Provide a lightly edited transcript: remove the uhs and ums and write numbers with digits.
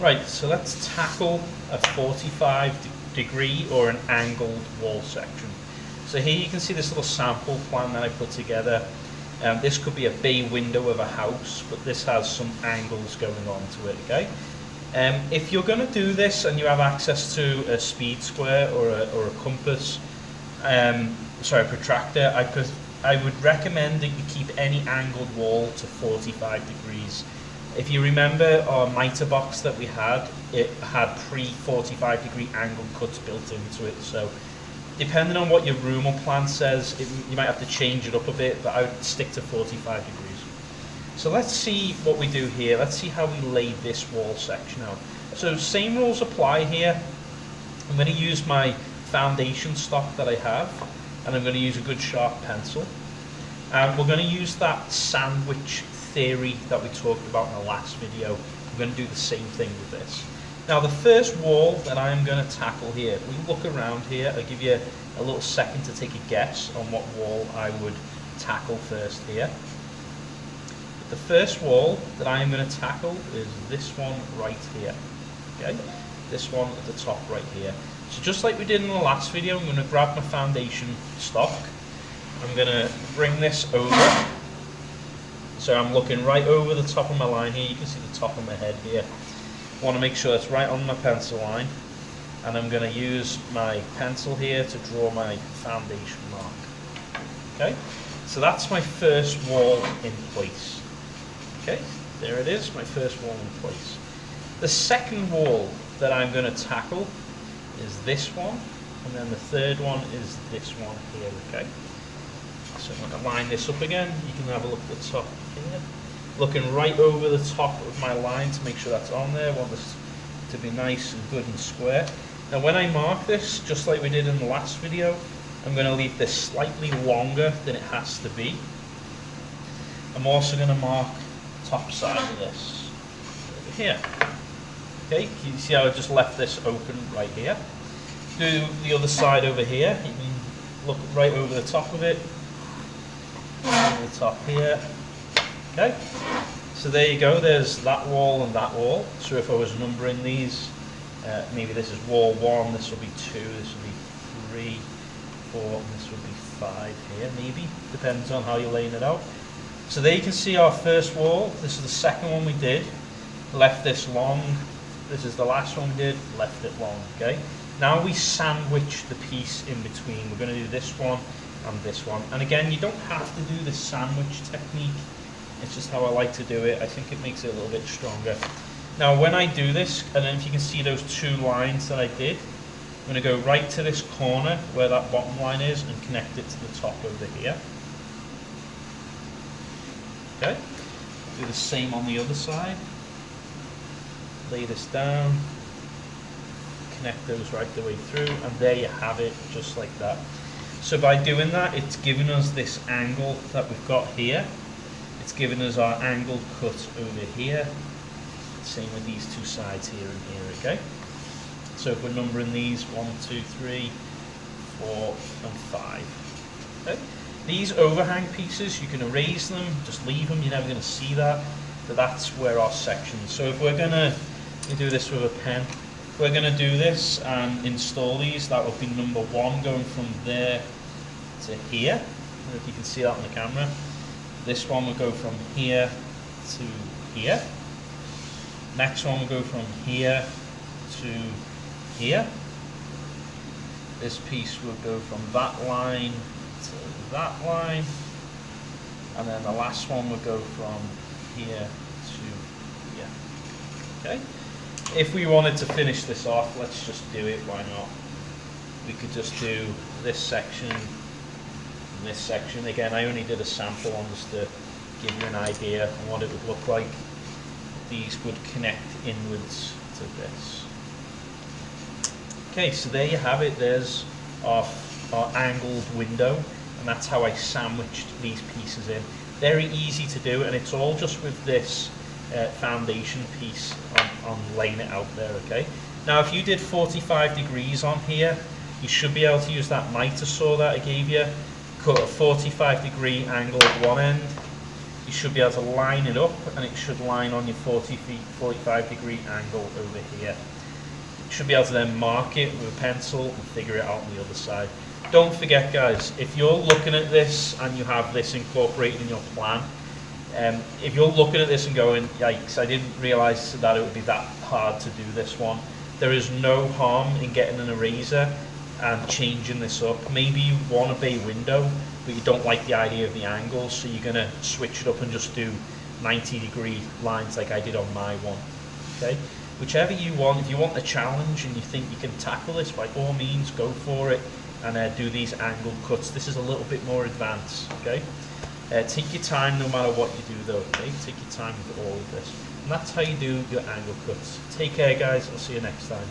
Right, so let's tackle a 45 degree or an angled wall section. So here you can see this little sample plan that I put together. This could be a bay window of a house, but this has some angles going on to it, okay? If you're going to do this and you have access to a speed square or a compass, sorry, a protractor, I would recommend that you keep any angled wall to 45 degrees. If you remember our mitre box that we had, it had pre-45 degree angle cuts built into it. So depending on what your room or plan says, you might have to change it up a bit, but I would stick to 45 degrees. So let's see what we do here. Let's see how we lay this wall section out. So same rules apply here. I'm going to use my foundation stock that I have, and I'm going to use a good sharp pencil. And we're going to use that sandwich theory that we talked about in the last video. I'm going to do the same thing with this. Now the first wall that I am going to tackle here, if we look around here, I'll give you a little second to take a guess on what wall I would tackle first here. The first wall that I am going to tackle is this one right here. Okay, this one at the top right here. So just like we did in the last video, I'm going to grab my foundation stock. I'm going to bring this over. So I'm looking right over the top of my line here. You can see the top of my head here. I want to make sure it's right on my pencil line. And I'm going to use my pencil here to draw my foundation mark. Okay, so that's my first wall in place. Okay, there it is, my first wall in place. The second wall that I'm going to tackle is this one, and then the third one is this one here, okay? So I'm going to line this up again. You can have a look at the top here. Looking right over the top of my line to make sure that's on there. I want this to be nice and good and square. Now when I mark this, just like we did in the last video, I'm going to leave this slightly longer than it has to be. I'm also going to mark the top side of this over here. Okay, you see how I just left this open right here. Do the other side over here. You can look right over the top of it. Over the top here. Okay, so there you go. There's that wall and that wall. So if I was numbering these, maybe this is wall 1, this will be 2, this will be 3, 4, and this will be 5 here, maybe. Depends on how you're laying it out. So there you can see our first wall. This is the second one we did. Left this long. This is the last one we did, left it long, okay? Now we sandwich the piece in between. We're going to do this one and this one. And again, you don't have to do the sandwich technique. It's just how I like to do it. I think it makes it a little bit stronger. Now when I do this, and then if you can see those two lines that I did, I'm going to go right to this corner where that bottom line is and connect it to the top over here. Okay? Do the same on the other side. Lay this down, connect those right the way through, and there you have it, just like that. So by doing that, it's giving us this angle that we've got here. It's giving us our angled cut over here. Same with these two sides here and here, okay? So if we're numbering these, 1, 2, 3, 4, and 5. Okay? These overhang pieces, you can erase them, just leave them, you're never going to see that. But that's where our sections. So if we're going to do this with a pen, if we're going to do this and install these, that would be number 1 going from there to here. I don't know if you can see that on the camera. This one will go from here to here. Next one will go from here to here. This piece will go from that line to that line. And then the last one will go from here to here. Okay? If we wanted to finish this off, let's just do it, why not? We could just do this section and this section. Again, I only did a sample on just to give you an idea of what it would look like. These would connect inwards to this. Okay, so there you have it. There's our angled window, and that's how I sandwiched these pieces in. Very easy to do, and it's all just with this foundation piece on laying it out there, okay? Now if you did 45 degrees on here, you should be able to use that mitre saw that I gave you, cut a 45 degree angle at one end, you should be able to line it up, and it should line on your 45 degree angle over here. You should be able to then mark it with a pencil and figure it out on the other side. Don't forget, guys, if you're looking at this and you have this incorporated in your plan, if you're looking at this and going, yikes, I didn't realise that it would be that hard to do this one, there is no harm in getting an eraser and changing this up. Maybe you want a bay window, but you don't like the idea of the angles, so you're going to switch it up and just do 90-degree lines like I did on my one. Okay, whichever you want. If you want a challenge and you think you can tackle this, by all means, go for it and do these angled cuts. This is a little bit more advanced. Okay, take your time no matter what you do, though. Okay, take your time with all of this, and that's how you do your angle cuts. Take care, guys. I'll see you next time.